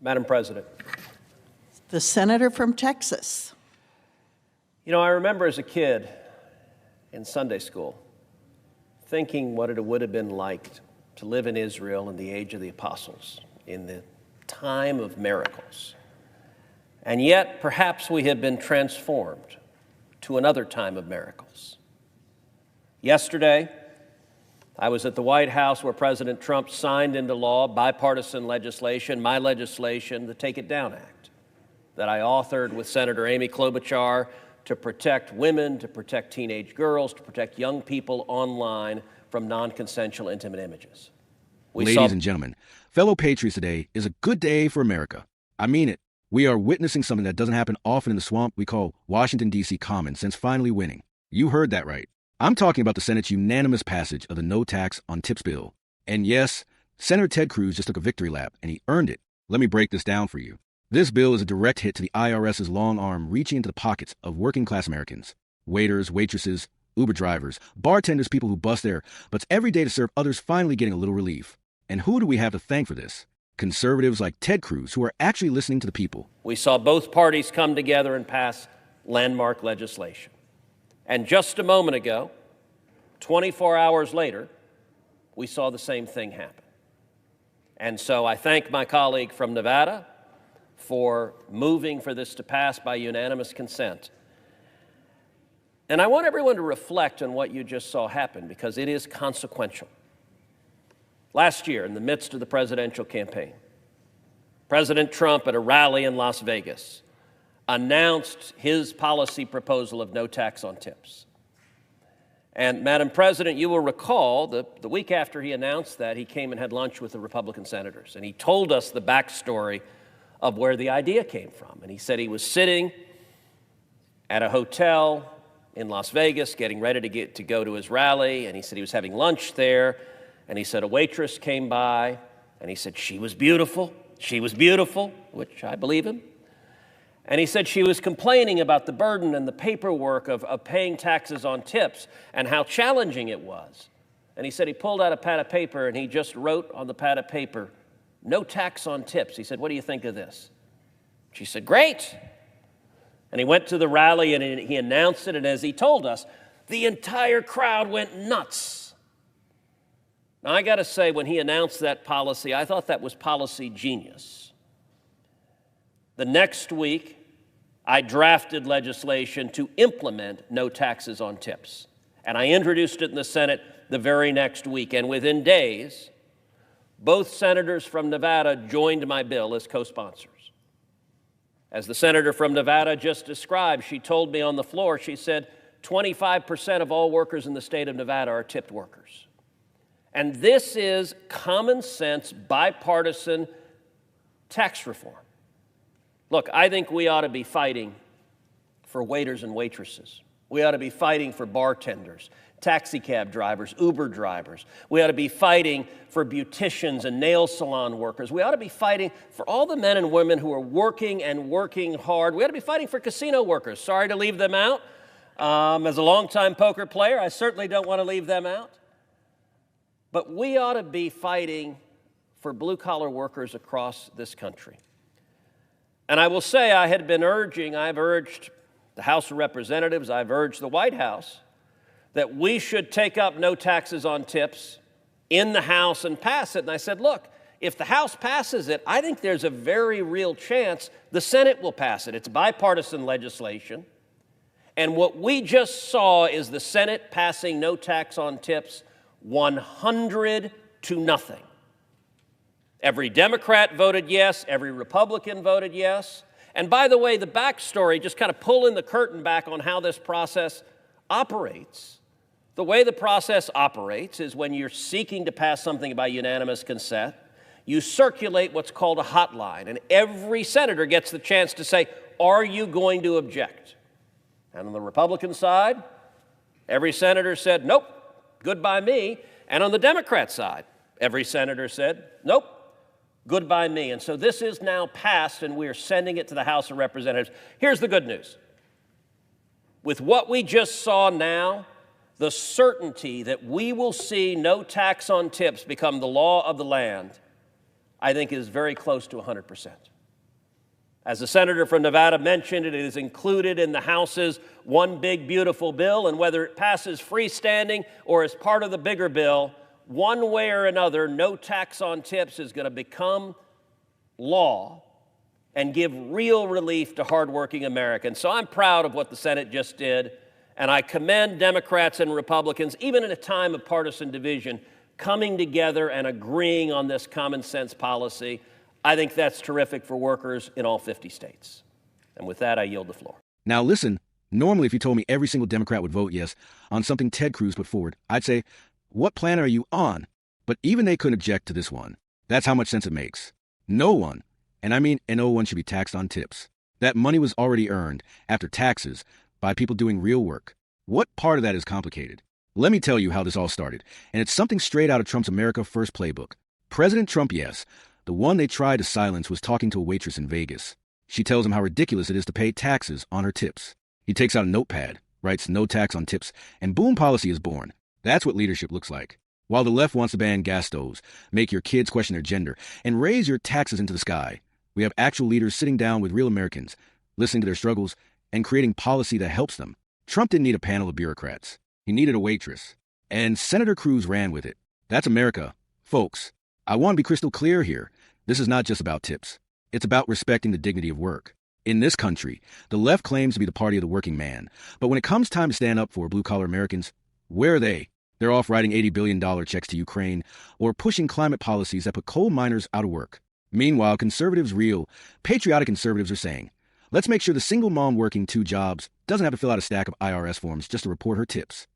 Madam President. The senator from Texas. You know, I remember as a kid in Sunday school thinking what it would have been like to live in Israel in the age of the apostles, in the time of miracles. And yet, perhaps we have been transformed to another time of miracles. Yesterday, I was at the White House where President Trump signed into law bipartisan legislation, my legislation, the Take It Down Act, that I authored with Senator Amy Klobuchar to protect women, to protect teenage girls, to protect young people online from non-consensual intimate images. Ladies and gentlemen, fellow patriots, today is a good day for America. I mean it. We are witnessing something that doesn't happen often in the swamp we call Washington, D.C. common sense finally winning. You heard that right. I'm talking about the Senate's unanimous passage of the No Tax on Tips bill. And yes, Senator Ted Cruz just took a victory lap, and he earned it. Let me break this down for you. This bill is a direct hit to the IRS's long arm reaching into the pockets of working-class Americans. Waiters, waitresses, Uber drivers, bartenders, people who bust their butts every day to serve others finally getting a little relief. And who do we have to thank for this? Conservatives like Ted Cruz, who are actually listening to the people. We saw both parties come together and pass landmark legislation. And just a moment ago, 24 hours later, we saw the same thing happen. And so I thank my colleague from Nevada for moving for this to pass by unanimous consent. And I want everyone to reflect on what you just saw happen, because it is consequential. Last year, in the midst of the presidential campaign, President Trump at a rally in Las Vegas announced his policy proposal of no tax on tips. And Madam President, you will recall the week after he announced that, he came and had lunch with the Republican senators, and he told us the backstory of where the idea came from. And he said he was sitting at a hotel in Las Vegas getting ready to go to his rally, and he said he was having lunch there, and he said a waitress came by, and he said she was beautiful, which I believe him. And he said she was complaining about the burden and the paperwork of paying taxes on tips and how challenging it was. And he said he pulled out a pad of paper and he just wrote on the pad of paper, "No tax on tips." He said, "What do you think of this?" She said, "Great." And he went to the rally and he announced it, and as he told us, the entire crowd went nuts. Now, I got to say, when he announced that policy, I thought that was policy genius. The next week, I drafted legislation to implement no taxes on tips. And I introduced it in the Senate the very next week. And within days, both senators from Nevada joined my bill as co-sponsors. As the senator from Nevada just described, she told me on the floor, she said, 25% of all workers in the state of Nevada are tipped workers. And this is common sense, bipartisan tax reform. Look, I think we ought to be fighting for waiters and waitresses. We ought to be fighting for bartenders, taxi cab drivers, Uber drivers. We ought to be fighting for beauticians and nail salon workers. We ought to be fighting for all the men and women who are working and working hard. We ought to be fighting for casino workers. Sorry to leave them out. As a longtime poker player, I certainly don't want to leave them out. But we ought to be fighting for blue-collar workers across this country. And I will say I've urged the House of Representatives, I've urged the White House that we should take up no taxes on tips in the House and pass it. And I said, look, if the House passes it, I think there's a very real chance the Senate will pass it. It's bipartisan legislation. And what we just saw is the Senate passing no tax on tips 100 to nothing. Every Democrat voted yes, every Republican voted yes. And by the way, the backstory, just kind of pulling the curtain back on how this process operates. The way the process operates is when you're seeking to pass something by unanimous consent, you circulate what's called a hotline, and every senator gets the chance to say, are you going to object? And on the Republican side, every senator said, nope, goodbye me. And on the Democrat side, every senator said, nope, goodbye me. And so this is now passed, and we are sending it to the House of Representatives. Here's the good news. With what we just saw now, the certainty that we will see no tax on tips become the law of the land, I think is very close to 100%. As the senator from Nevada mentioned, it is included in the House's One Big Beautiful Bill, and whether it passes freestanding or as part of the bigger bill, one way or another, no tax on tips is going to become law and give real relief to hardworking Americans. So I'm proud of what the Senate just did, and I commend Democrats and Republicans, even in a time of partisan division, coming together and agreeing on this common sense policy. I think that's terrific for workers in all 50 states. And with that, I yield the floor. Now listen, normally if you told me every single Democrat would vote yes on something Ted Cruz put forward, I'd say, what plan are you on? But even they couldn't object to this one. That's how much sense it makes. No one, and I mean no one, should be taxed on tips. That money was already earned after taxes by people doing real work. What part of that is complicated? Let me tell you how this all started, and it's something straight out of Trump's America First playbook. President Trump, yes, the one they tried to silence, was talking to a waitress in Vegas. She tells him how ridiculous it is to pay taxes on her tips. He takes out a notepad, writes "no tax on tips," and boom, policy is born. That's what leadership looks like. While the left wants to ban gas stoves, make your kids question their gender, and raise your taxes into the sky, we have actual leaders sitting down with real Americans, listening to their struggles, and creating policy that helps them. Trump didn't need a panel of bureaucrats. He needed a waitress. And Senator Cruz ran with it. That's America. Folks, I want to be crystal clear here. This is not just about tips. It's about respecting the dignity of work. In this country, the left claims to be the party of the working man. But when it comes time to stand up for blue-collar Americans, where are they? They're off writing $80 billion checks to Ukraine or pushing climate policies that put coal miners out of work. Meanwhile, conservatives, real, patriotic conservatives, are saying, let's make sure the single mom working 2 jobs doesn't have to fill out a stack of IRS forms just to report her tips.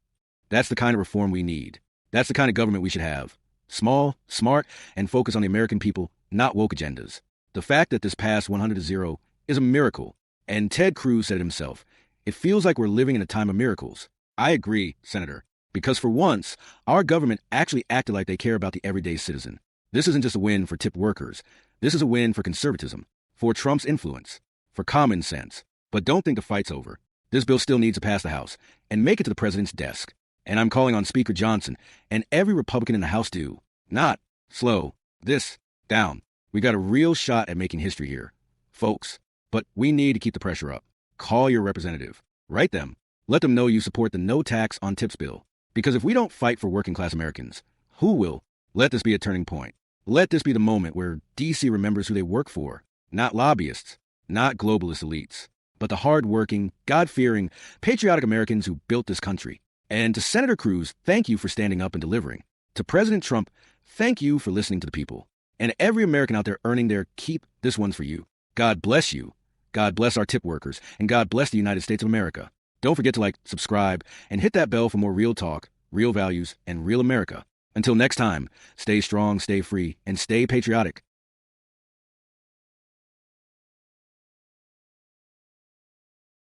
That's the kind of reform we need. That's the kind of government we should have. Small, smart, and focus on the American people, not woke agendas. The fact that this passed 100-0 is a miracle. And Ted Cruz said it himself, it feels like we're living in a time of miracles. I agree, Senator, because for once, our government actually acted like they care about the everyday citizen. This isn't just a win for tipped workers. This is a win for conservatism, for Trump's influence, for common sense. But don't think the fight's over. This bill still needs to pass the House and make it to the president's desk. And I'm calling on Speaker Johnson and every Republican in the House to not slow this down. We got a real shot at making history here, folks. But we need to keep the pressure up. Call your representative. Write them. Let them know you support the no tax on tips bill. Because if we don't fight for working class Americans, who will? Let this be a turning point. Let this be the moment where D.C. remembers who they work for. Not lobbyists, not globalist elites, but the hard-working, God-fearing, patriotic Americans who built this country. And to Senator Cruz, thank you for standing up and delivering. To President Trump, thank you for listening to the people. And every American out there earning their keep, this one's for you. God bless you. God bless our tip workers. And God bless the United States of America. Don't forget to like, subscribe, and hit that bell for more real talk, real values, and real America. Until next time, stay strong, stay free, and stay patriotic.